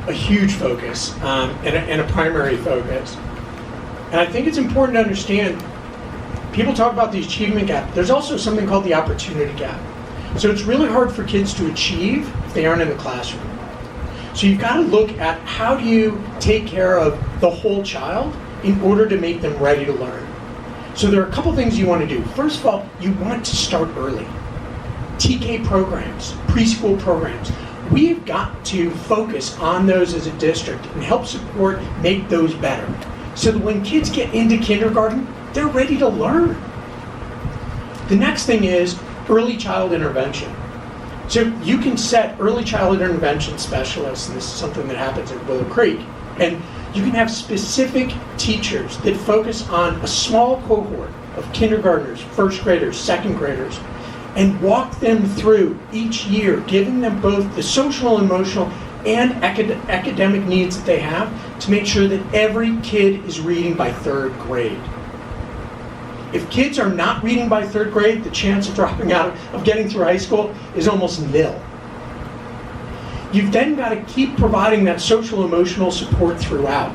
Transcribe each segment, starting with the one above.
a huge focus and a primary focus. And I think it's important to understand, people talk about the achievement gap. There's also something called the opportunity gap. So it's really hard for kids to achieve if they aren't in the classroom. So you've got to look at how do you take care of the whole child in order to make them ready to learn. So there are a couple things you want to do. First of all, you want to start early. TK programs, preschool programs. We've got to focus on those as a district and help support, make those better. So that when kids get into kindergarten, they're ready to learn. The next thing is early child intervention. So you can set early child intervention specialists, and this is something that happens at Willow Creek, and you can have specific teachers that focus on a small cohort of kindergartners, first graders, second graders, and walk them through each year, giving them both the social, emotional, and academic needs that they have to make sure that every kid is reading by third grade. If kids are not reading by third grade, the chance of dropping out of getting through high school is almost nil. You've then got to keep providing that social emotional support throughout.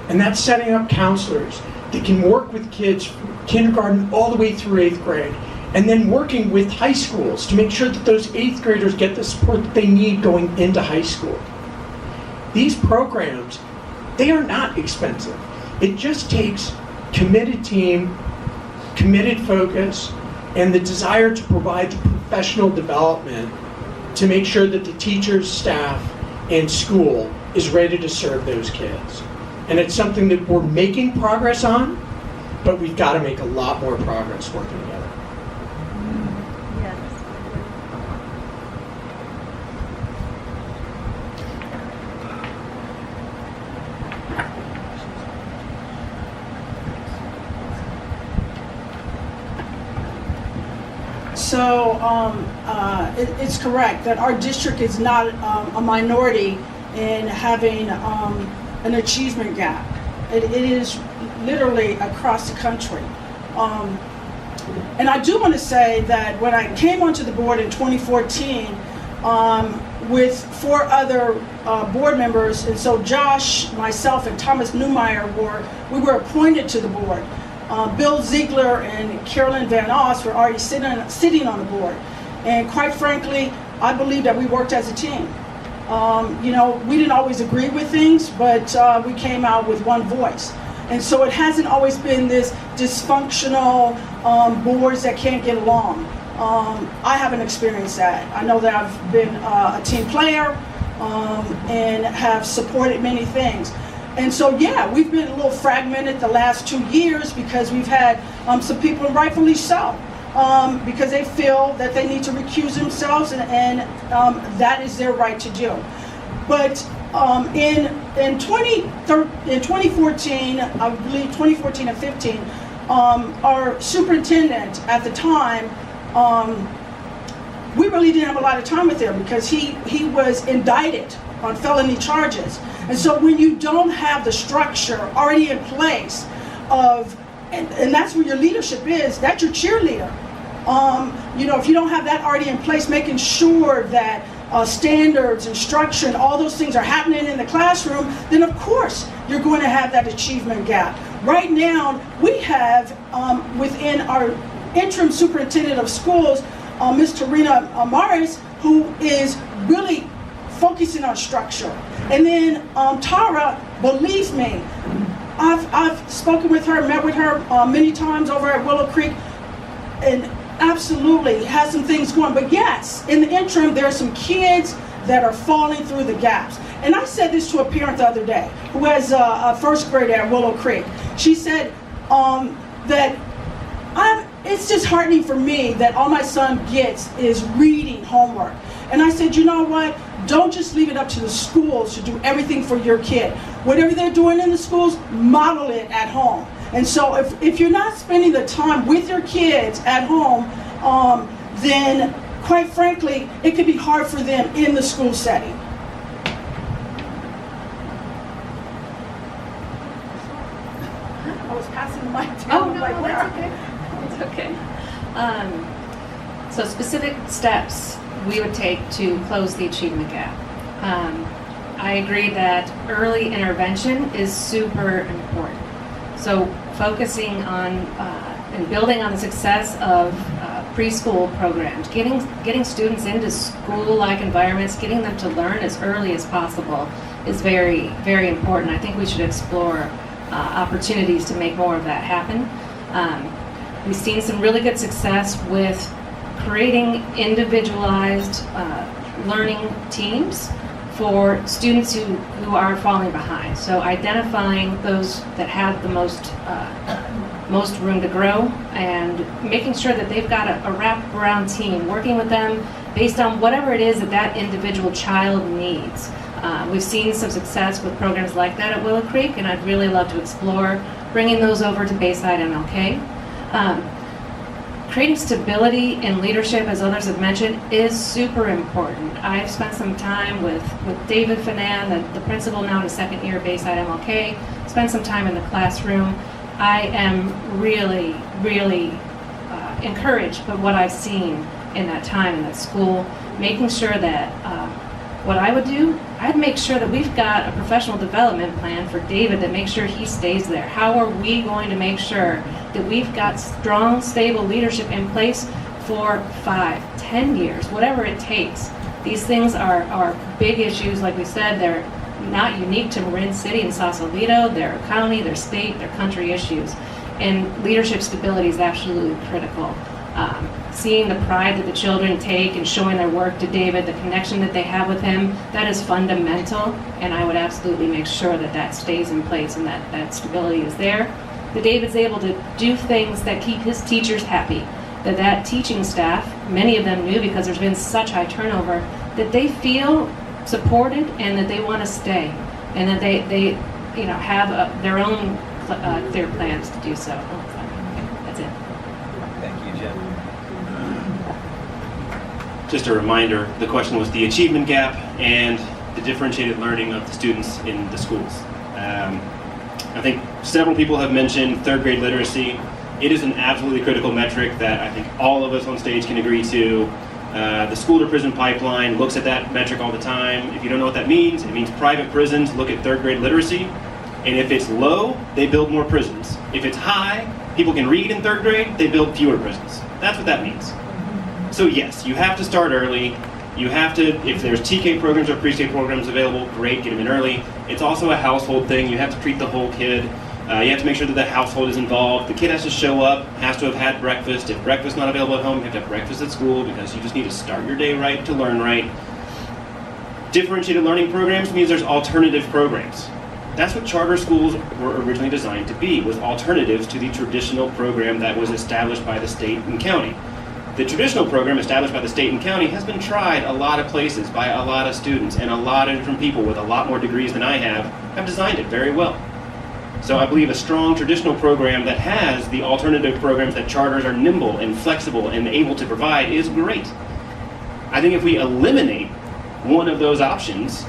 And that's setting up counselors that can work with kids from kindergarten all the way through 8th grade, and then working with high schools to make sure that those 8th graders get the support that they need going into high school. These programs, they are not expensive. It just takes committed team, committed focus, and the desire to provide the professional development to make sure that the teachers, staff, and school is ready to serve those kids. And it's something that we're making progress on, but we've got to make a lot more progress working together. So it's correct that our district is not a minority in having an achievement gap. It is literally across the country. And I do want to say that when I came onto the board in 2014 with 4 other board members, and so Josh, myself, and Thomas Newmeyer we were appointed to the board. Bill Ziegler and Carolyn Van Oss were already sitting on the board. And quite frankly, I believe that we worked as a team. We didn't always agree with things, but we came out with one voice. And so it hasn't always been this dysfunctional boards that can't get along. I haven't experienced that. I know that I've been a team player and have supported many things. And so, yeah, we've been a little fragmented the last 2 years because we've had some people, and rightfully so, because they feel that they need to recuse themselves, and that is their right to do. But in 2014, I believe 2014 and 15, our superintendent at the time, we really didn't have a lot of time with him because he was indicted on felony charges. And so when you don't have the structure already in place and that's where your leadership is, that's your cheerleader. If you don't have that already in place, making sure that standards and structure and all those things are happening in the classroom, then of course you're going to have that achievement gap. Right now, we have within our interim superintendent of schools, Ms. Tarina Amaris, who is really focusing on structure. And then Tara, believe me, I've spoken with her, met with her many times over at Willow Creek, and absolutely has some things going. But yes, in the interim, there are some kids that are falling through the gaps. And I said this to a parent the other day who has a first grader at Willow Creek. She said that it's disheartening for me that all my son gets is reading homework. And I said, you know what? Don't just leave it up to the schools to do everything for your kid. Whatever they're doing in the schools, model it at home. And so if you're not spending the time with your kids at home, then quite frankly, it could be hard for them in the school setting. I was passing the mic down. It's okay. So specific steps we would take to close the achievement gap. I agree that early intervention is super important. So focusing on and building on the success of preschool programs, getting students into school-like environments, getting them to learn as early as possible is very, very important. I think we should explore opportunities to make more of that happen. We've seen some really good success with creating individualized learning teams for students who are falling behind. So identifying those that have the most room to grow and making sure that they've got a wraparound team working with them based on whatever it is that individual child needs. We've seen some success with programs like that at Willow Creek, and I'd really love to explore bringing those over to Bayside MLK. Creating stability in leadership, as others have mentioned, is super important. I've spent some time with David Fanan, the principal now in his second year at Bayside MLK, spent some time in the classroom. I am really, really encouraged by what I've seen in that time in that school, making sure that what I would do, I'd make sure that we've got a professional development plan for David that makes sure he stays there. How are we going to make sure that we've got strong, stable leadership in place for 5, 10 years, whatever it takes? These things are big issues. Like we said, they're not unique to Marin City and Sausalito. They're county, they're state, they're country issues. And leadership stability is absolutely critical. Seeing the pride that the children take and showing their work to David, the connection that they have with him, that is fundamental, and I would absolutely make sure that that stays in place and that stability is there. That David's able to do things that keep his teachers happy, that teaching staff, many of them new because there's been such high turnover, that they feel supported and that they want to stay, and that they have their own clear plans to do so. That's it. Thank you, Jim. Just a reminder, the question was the achievement gap and the differentiated learning of the students in the schools. I think several people have mentioned third grade literacy. It is an absolutely critical metric that I think all of us on stage can agree to. The school to prison pipeline looks at that metric all the time. If you don't know what that means, it means private prisons look at third grade literacy, and if it's low, they build more prisons. If it's high, people can read in third grade, they build fewer prisons. That's what that means. So yes, you have to start early. You have to, if there's TK programs or pre-K programs available, great, get them in early. It's also a household thing. You have to treat the whole kid. You have to make sure that the household is involved. The kid has to show up, has to have had breakfast. If breakfast's not available at home, you have to have breakfast at school because you just need to start your day right to learn right. Differentiated learning programs means there's alternative programs. That's what charter schools were originally designed to be, was alternatives to the traditional program that was established by the state and county. The traditional program established by the state and county has been tried a lot of places by a lot of students, and a lot of different people with a lot more degrees than I have designed it very well. So I believe a strong traditional program that has the alternative programs that charters are nimble and flexible and able to provide is great. I think if we eliminate one of those options,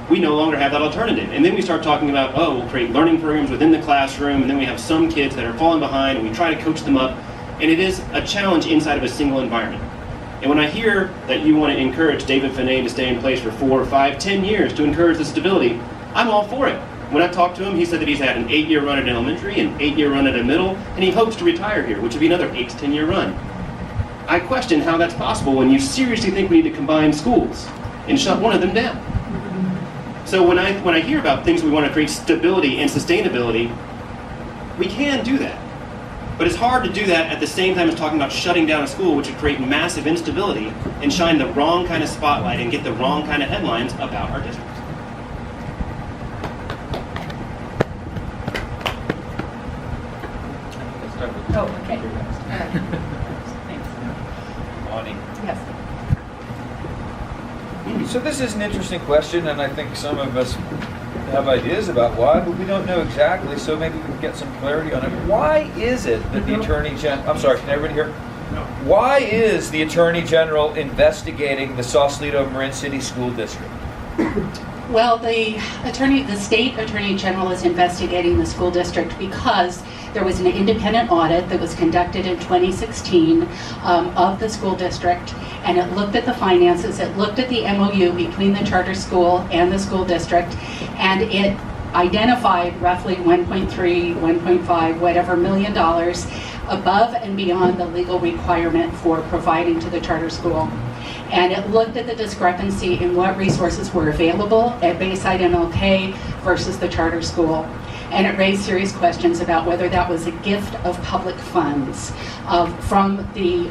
we no longer have that alternative. And then we start talking about, oh, we'll create learning programs within the classroom, and then we have some kids that are falling behind, and we try to coach them up. And it is a challenge inside of a single environment. And when I hear that you want to encourage David Fanan to stay in place for 4, 5, 10 years to encourage the stability, I'm all for it. When I talked to him, he said that he's had an 8-year run at elementary, an 8-year run at a middle, and he hopes to retire here, which would be another 8 to 10-year run. I question how that's possible when you seriously think we need to combine schools and shut one of them down. So when I hear about things we want to create stability and sustainability, we can do that. But it's hard to do that at the same time as talking about shutting down a school, which would create massive instability and shine the wrong kind of spotlight and get the wrong kind of headlines about our district. Oh, okay. All right. Thanks. Lonnie. Yes. So this is an interesting question, and I think some of us have ideas about why, but we don't know exactly, so maybe we can get some clarity on it. Why is it that the Attorney General, I'm sorry, can everybody hear? No. Why is the Attorney General investigating the Sausalito Marin City School District? Well, the state attorney general is investigating the school district because There was an independent audit that was conducted in 2016 of the school district, and it looked at the finances, it looked at the MOU between the charter school and the school district, and it identified roughly 1.3, 1.5, whatever million dollars above and beyond the legal requirement for providing to the charter school. And it looked at the discrepancy in what resources were available at Bayside MLK versus the charter school. And it raised serious questions about whether that was a gift of public funds from the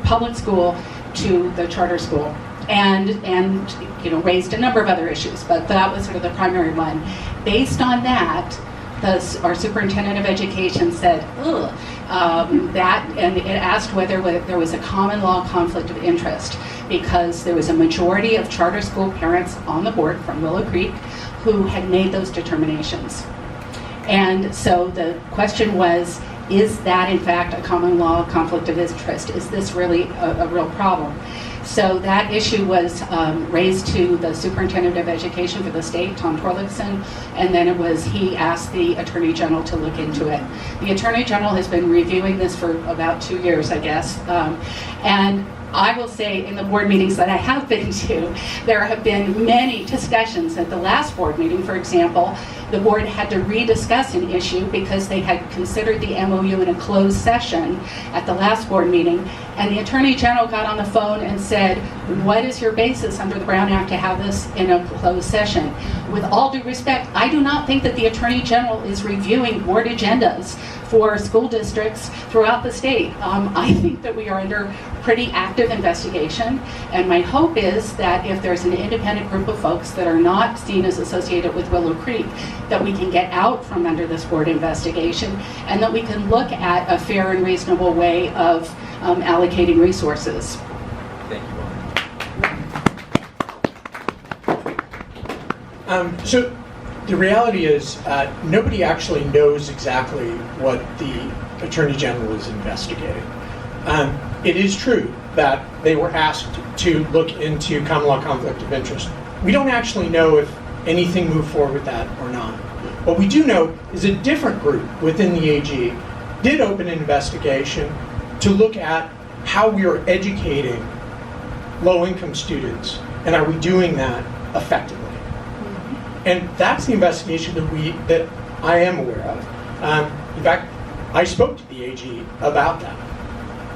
public school to the charter school. And you know, raised a number of other issues, but that was sort of the primary one. Based on that, our superintendent of education said, and it asked whether there was a common law conflict of interest, because there was a majority of charter school parents on the board from Willow Creek who had made those determinations. And so the question was, is that in fact a common law conflict of interest? Is this really a real problem? So that issue was raised to the superintendent of education for the state, Tom Torlakson, and then he asked the Attorney General to look into it. The Attorney General has been reviewing this for about 2 years, I guess, and I will say in the board meetings that I have been to, there have been many discussions. At the last board meeting, for example, the board had to rediscuss an issue because they had considered the MOU in a closed session at the last board meeting, and the Attorney General got on the phone and said, what is your basis under the Brown Act to have this in a closed session? With all due respect, I do not think that the Attorney General is reviewing board agendas for school districts throughout the state. I think that we are under pretty active investigation, and my hope is that if there's an independent group of folks that are not seen as associated with Willow Creek, that we can get out from under this board investigation, and that we can look at a fair and reasonable way of allocating resources. Thank you. So the reality is nobody actually knows exactly what the Attorney General is investigating. It is true that they were asked to look into common law conflict of interest. We don't actually know if anything moved forward with that or not. What we do know is a different group within the AG did open an investigation to look at how we are educating low-income students, and are we doing that effectively? And that's the investigation that I am aware of. In fact, I spoke to the AG about that.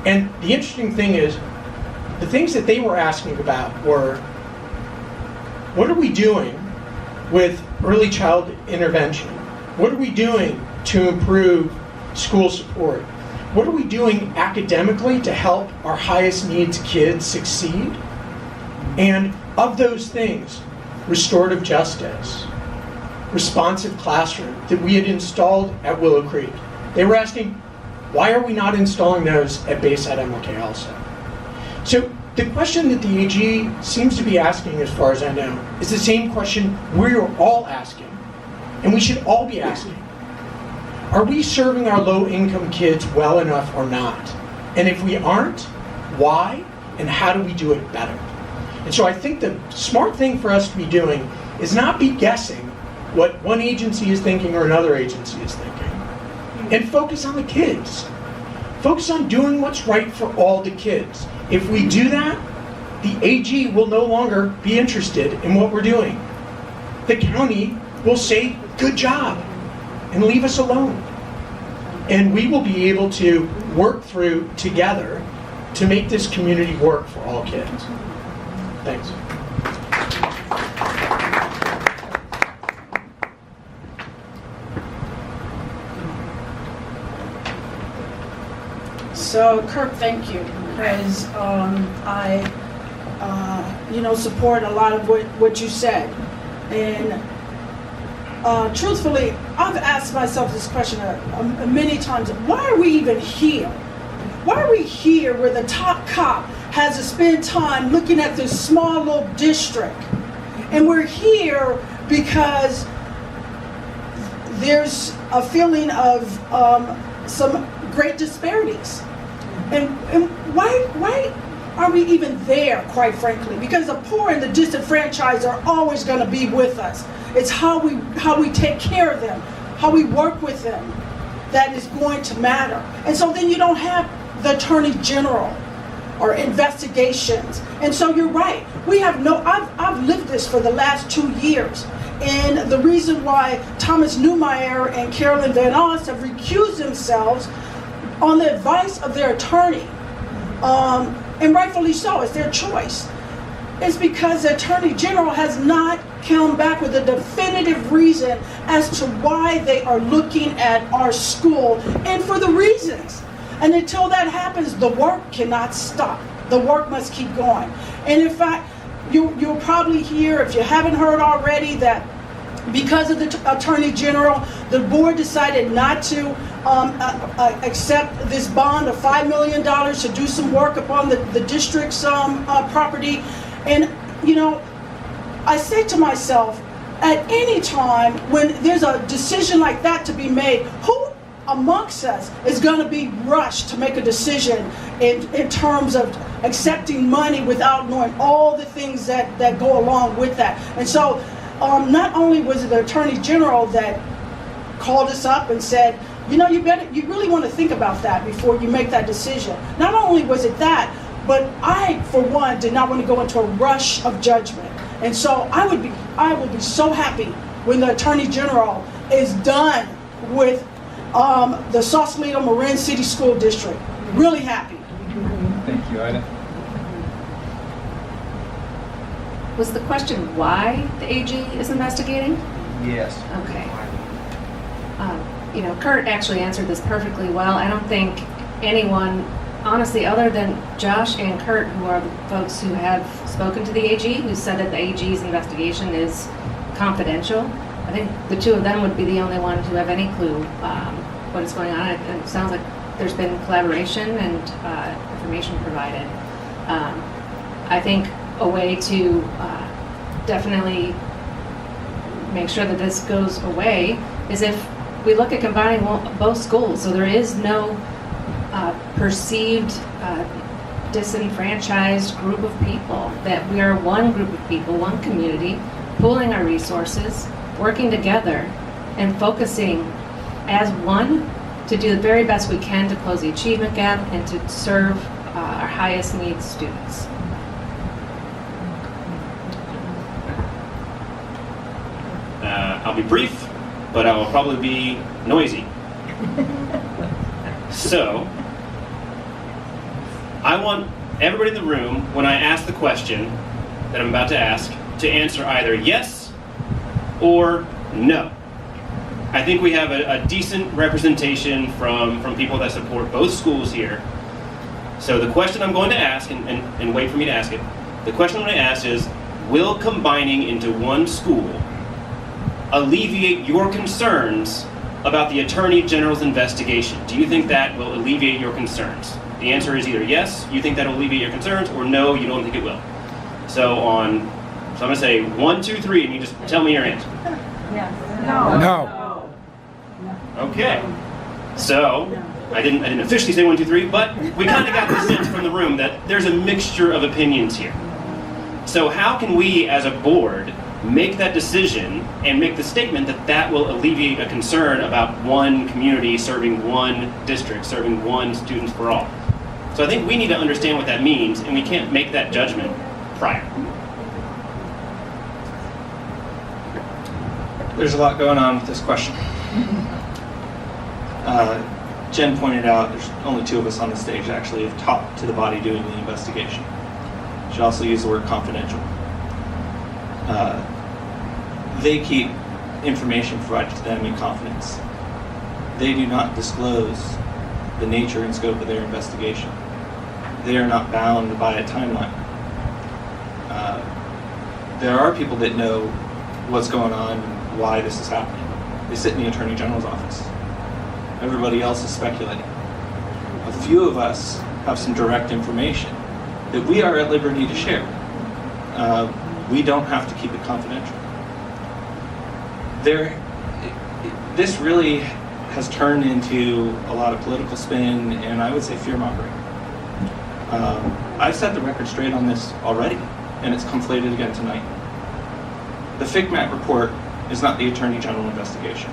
And the interesting thing is, the things that they were asking about were, what are we doing with early child intervention? What are we doing to improve school support? What are we doing academically to help our highest needs kids succeed? And of those things, restorative justice, responsive classroom that we had installed at Willow Creek, they were asking, why are we not installing those at Bayside MLK also? So the question that the AG seems to be asking, as far as I know, is the same question we're all asking, and we should all be asking. Are we serving our low-income kids well enough or not? And if we aren't, why, and how do we do it better? And so I think the smart thing for us to be doing is not be guessing what one agency is thinking or another agency is thinking, and focus on the kids. Focus on doing what's right for all the kids. If we do that, the AG will no longer be interested in what we're doing. The county will say, good job, and leave us alone. And we will be able to work through together to make this community work for all kids. Thanks. So Kirk, thank you, because I support a lot of what you said. And truthfully, I've asked myself this question many times. Why are we even here? Why are we here where the top cop has to spend time looking at this small little district? And we're here because there's a feeling of some great disparities. And why are we even there, quite frankly? Because the poor and the disenfranchised are always going to be with us. It's how we take care of them, how we work with them. that is going to matter. And so then you don't have the Attorney General or investigations. And so you're right. We have I've lived this for the last 2 years. And the reason why Thomas Newmeyer and Carolyn Van Oss have recused themselves on the advice of their attorney, and rightfully so, it's their choice, is because the Attorney General has not come back with a definitive reason as to why they are looking at our school and for the reasons. And until that happens, the work cannot stop. The work must keep going. And in fact, you'll probably hear, if you haven't heard already, that because of the Attorney General, the board decided not to accept this bond of $5 million to do some work upon the district's property. And, you know, I say to myself, at any time when there's a decision like that to be made, who amongst us is going to be rushed to make a decision in terms of accepting money without knowing all the things that go along with that? And so not only was it the Attorney General that called us up and said, you know, you really want to think about that before you make that decision. Not only was it that, but I, for one, did not want to go into a rush of judgment. And so I would be so happy when the Attorney General is done with the Sausalito Marin City School District. Really happy. Thank you, Ida. Was the question why the AG is investigating? Yes. Okay. You know, Kurt actually answered this perfectly well. I don't think anyone, honestly, other than Josh and Kurt, who are the folks who have spoken to the AG, who said that the AG's investigation is confidential. I think the two of them would be the only ones who have any clue what is going on. It sounds like there's been collaboration and information provided. I think a way to definitely make sure that this goes away is if we look at combining both schools, so there is no perceived disenfranchised group of people, that we are one group of people, one community, pooling our resources, working together, and focusing as one to do the very best we can to close the achievement gap and to serve our highest needs students. I'll be brief, but I will probably be noisy. So, I want everybody in the room, when I ask the question that I'm about to ask, to answer either yes or no. I think we have a decent representation from people that support both schools here. So the question I'm going to ask, and wait for me to ask it, the question I'm going to ask is, will combining into one school alleviate your concerns about the Attorney General's investigation? Do you think that will alleviate your concerns? The answer is either yes, you think that will alleviate your concerns, or no, you don't think it will. So I'm going to say 1, 2, 3, and you just tell me your answer. No. Okay. So I didn't officially say 1, 2, 3, but we kind of got the sense from the room that there's a mixture of opinions here. So how can we, as a board, make that decision and make the statement that that will alleviate a concern about one community serving one district, serving one students for all? So I think we need to understand what that means, and we can't make that judgment prior. There's a lot going on with this question. Jen pointed out there's only 2 of us on the stage that actually have talked to the body doing the investigation. She also used the word confidential. They keep information provided to them in confidence. They do not disclose the nature and scope of their investigation. They are not bound by a timeline. There are people that know what's going on and why this is happening. They sit in the Attorney General's office. Everybody else is speculating. A few of us have some direct information that we are at liberty to share. We don't have to keep it confidential. This really has turned into a lot of political spin and I would say fear-mongering. I've set the record straight on this already, and it's conflated again tonight. The FICMAT report is not the Attorney General investigation.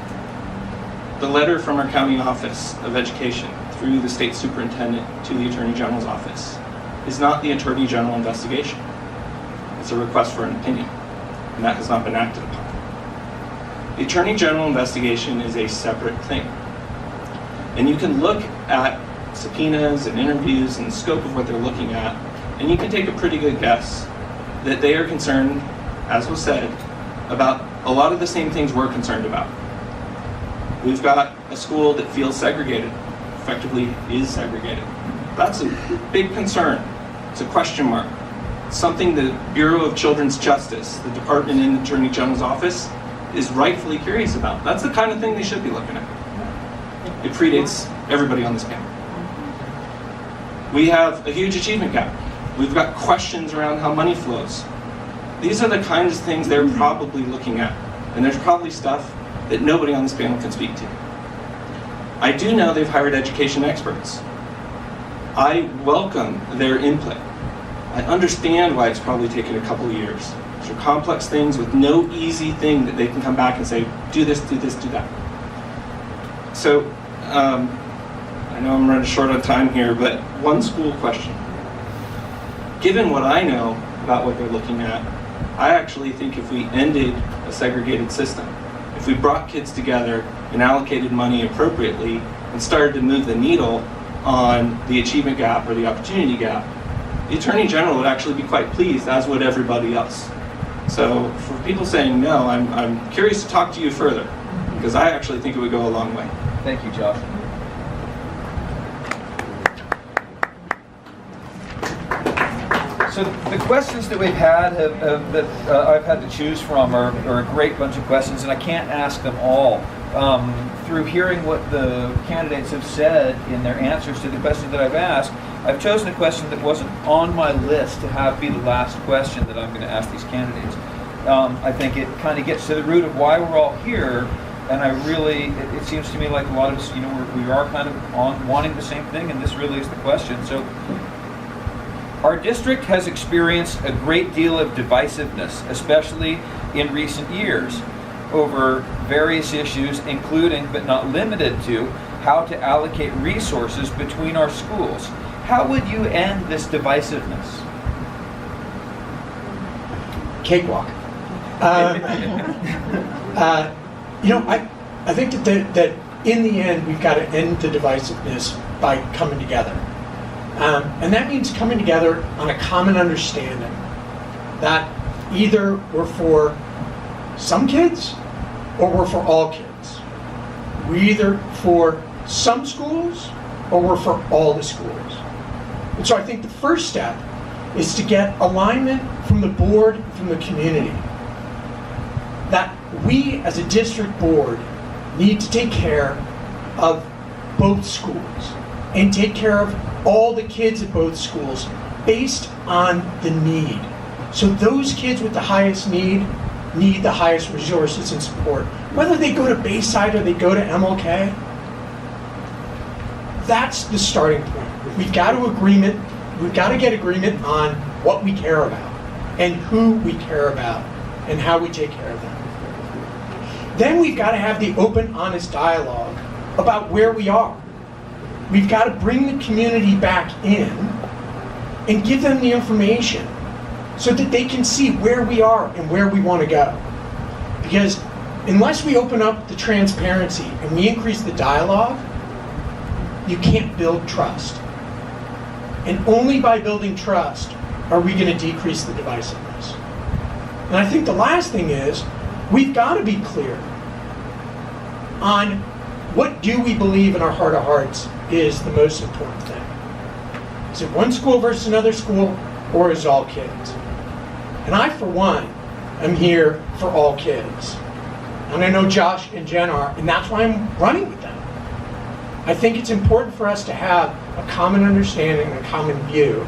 The letter from our county office of education through the state superintendent to the Attorney General's office is not the Attorney General investigation. It's a request for an opinion, and that has not been acted upon. The Attorney General investigation is a separate thing. And you can look at subpoenas and interviews and the scope of what they're looking at, and you can take a pretty good guess that they are concerned, as was said, about a lot of the same things we're concerned about. We've got a school that feels segregated, effectively is segregated. That's a big concern. It's a question mark. It's something the Bureau of Children's Justice, the department in the Attorney General's office, is rightfully curious about. That's the kind of thing they should be looking at. It predates everybody on this panel. We have a huge achievement gap. We've got questions around how money flows. These are the kinds of things they're probably looking at. And there's probably stuff that nobody on this panel can speak to. I do know they've hired education experts. I welcome their input. I understand why it's probably taken a couple of years. These are complex things with no easy thing that they can come back and say, do this, do this, do that. So, I know I'm running short on time here, but one school question. Given what I know about what they're looking at, I actually think if we ended a segregated system, if we brought kids together and allocated money appropriately and started to move the needle on the achievement gap or the opportunity gap, the Attorney General would actually be quite pleased, as would everybody else. So for people saying no, I'm curious to talk to you further, because I actually think it would go a long way. Thank you, Josh. So the questions that we've had that I've had to choose from are a great bunch of questions, and I can't ask them all. Through hearing what the candidates have said in their answers to the questions that I've asked, I've chosen a question that wasn't on my list to have be the last question that I'm going to ask these candidates. I think it kind of gets to the root of why we're all here, and it seems to me like a lot of us, we are kind of wanting the same thing, and this really is the question. So, our district has experienced a great deal of divisiveness, especially in recent years, over various issues, including but not limited to how to allocate resources between our schools. How would you end this divisiveness? Cakewalk. I think that in the end we've got to end the divisiveness by coming together. And that means coming together on a common understanding that either we're for some kids or we're for all kids. We're either for some schools or we're for all the schools. And so I think the first step is to get alignment from the board, from the community, that we as a district board need to take care of both schools and take care of all the kids at both schools based on the need. So those kids with the highest need the highest resources and support. Whether they go to Bayside or they go to MLK, that's the starting point. We've got to get agreement on what we care about and who we care about and how we take care of them. Then we've got to have the open, honest dialogue about where we are. We've got to bring the community back in and give them the information so that they can see where we are and where we want to go. Because unless we open up the transparency and we increase the dialogue, you can't build trust. And only by building trust are we going to decrease the divisiveness. And I think the last thing is, we've got to be clear on what do we believe in our heart of hearts is the most important thing. Is it one school versus another school, or is it all kids? And I, for one, am here for all kids. And I know Josh and Jen are, and that's why I'm running with them. I think it's important for us to have a common understanding and a common view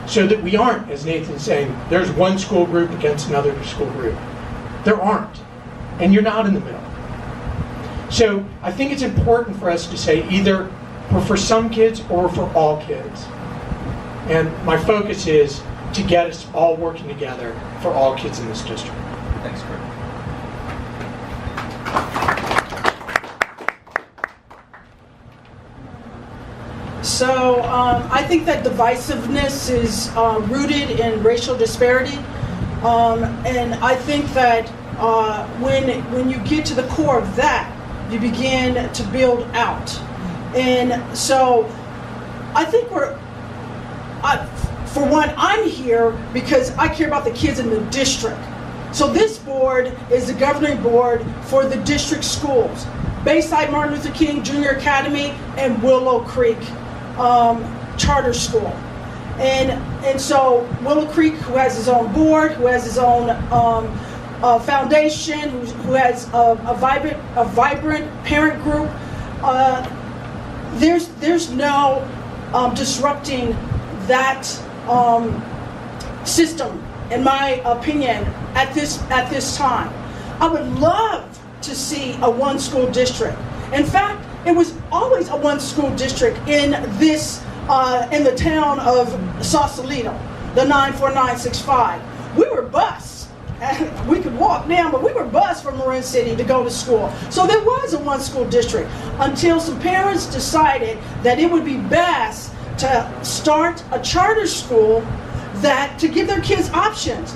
so that we aren't, as Nathan's saying, there's one school group against another school group. There aren't. And you're not in the middle. So I think it's important for us to say either we're for some kids or we're for all kids. And my focus is to get us all working together for all kids in this district. Thanks, Kurt. So I think that divisiveness is rooted in racial disparity. And I think that when you get to the core of that, you begin to build out. And so I think for one, I'm here because I care about the kids in the district. So this board is the governing board for the district schools. Bayside Martin Luther King Junior Academy and Willow Creek Charter School. And so Willow Creek, who has his own board, who has his own foundation, who has a vibrant parent group, there's no disrupting that system, in my opinion, at this time. I would love to see a one school district. In fact, it was always a one school district in the town of Sausalito, the 94965. We were bused. We could walk down, but we were bused from Marin City to go to school. So there was a one school district until some parents decided that it would be best to start a charter school to give their kids options.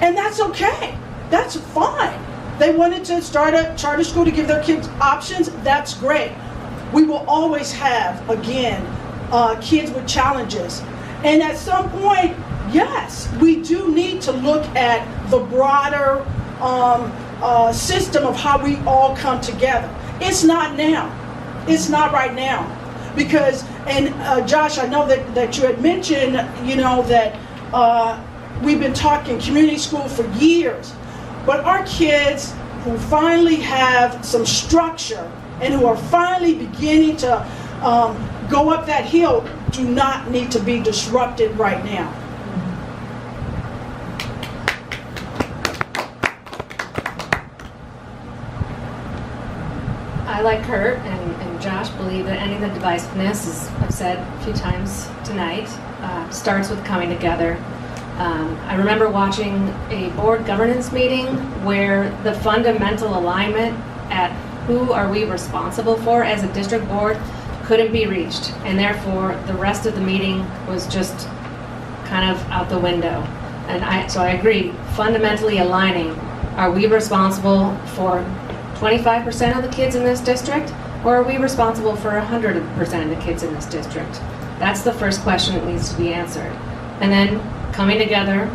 And that's okay. That's fine. They wanted to start a charter school to give their kids options. That's great. We will always have, again, kids with challenges. And at some point, yes, we do need to look at the broader system of how we all come together. It's not now. It's not right now. Because, and Josh, I know that you had mentioned, that we've been talking community school for years. But our kids who finally have some structure and who are finally beginning to go up that hill do not need to be disrupted right now. I, like Kurt and Josh, believe that any of the divisiveness, as I've said a few times tonight, starts with coming together. I remember watching a board governance meeting where the fundamental alignment at who are we responsible for as a district board couldn't be reached, and therefore the rest of the meeting was just kind of out the window. And so I agree, fundamentally aligning, are we responsible for 25% of the kids in this district, or are we responsible for 100% of the kids in this district? That's the first question that needs to be answered. And then coming together,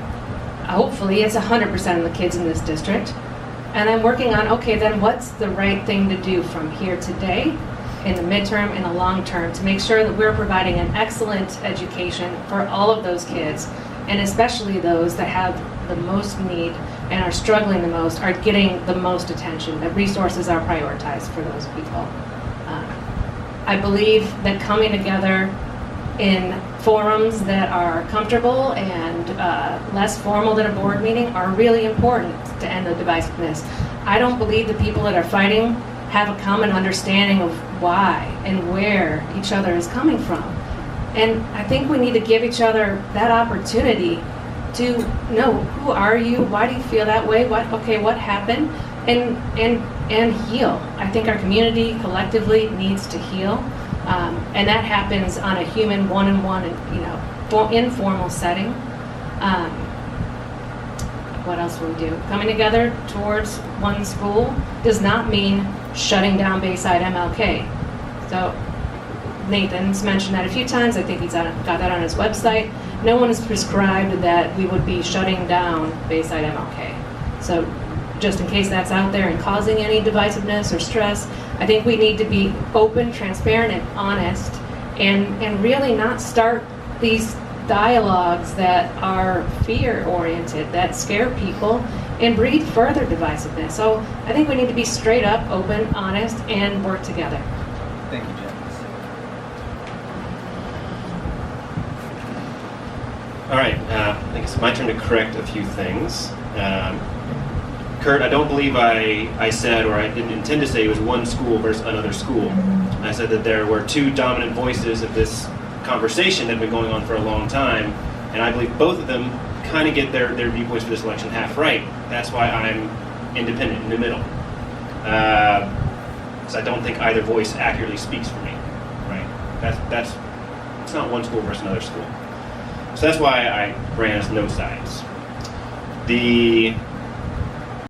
hopefully it's 100% of the kids in this district, and then working on, okay, then what's the right thing to do from here today, in the midterm, in the long term, to make sure that we're providing an excellent education for all of those kids, and especially those that have the most need and are struggling the most, are getting the most attention, that resources are prioritized for those people. I believe that coming together in forums that are comfortable and less formal than a board meeting are really important to end the divisiveness. I don't believe the people that are fighting have a common understanding of why and where each other is coming from. And I think we need to give each other that opportunity to know, who are you, why do you feel that way, what happened, and heal. I think our community collectively needs to heal. And that happens on a human one-on-one, informal setting. What else will we do? Coming together towards one school does not mean shutting down Bayside MLK. So Nathan's mentioned that a few times. I think he's got that on his website. No one has prescribed that we would be shutting down Bayside MLK. So just in case that's out there and causing any divisiveness or stress, I think we need to be open, transparent, and honest, and really not start these dialogues that are fear-oriented, that scare people, and breed further divisiveness. So I think we need to be straight up, open, honest, and work together. Thank you, Jen. All right, I think it's my turn to correct a few things. Kurt, I don't believe I said, or I didn't intend to say, it was one school versus another school. I said that there were two dominant voices of this conversation that have been going on for a long time, and I believe both of them kind of get their viewpoints for this election half right. That's why I'm independent, in the middle. Because I don't think either voice accurately speaks for me, right? That's It's not one school versus another school. So that's why I ran as no sides. The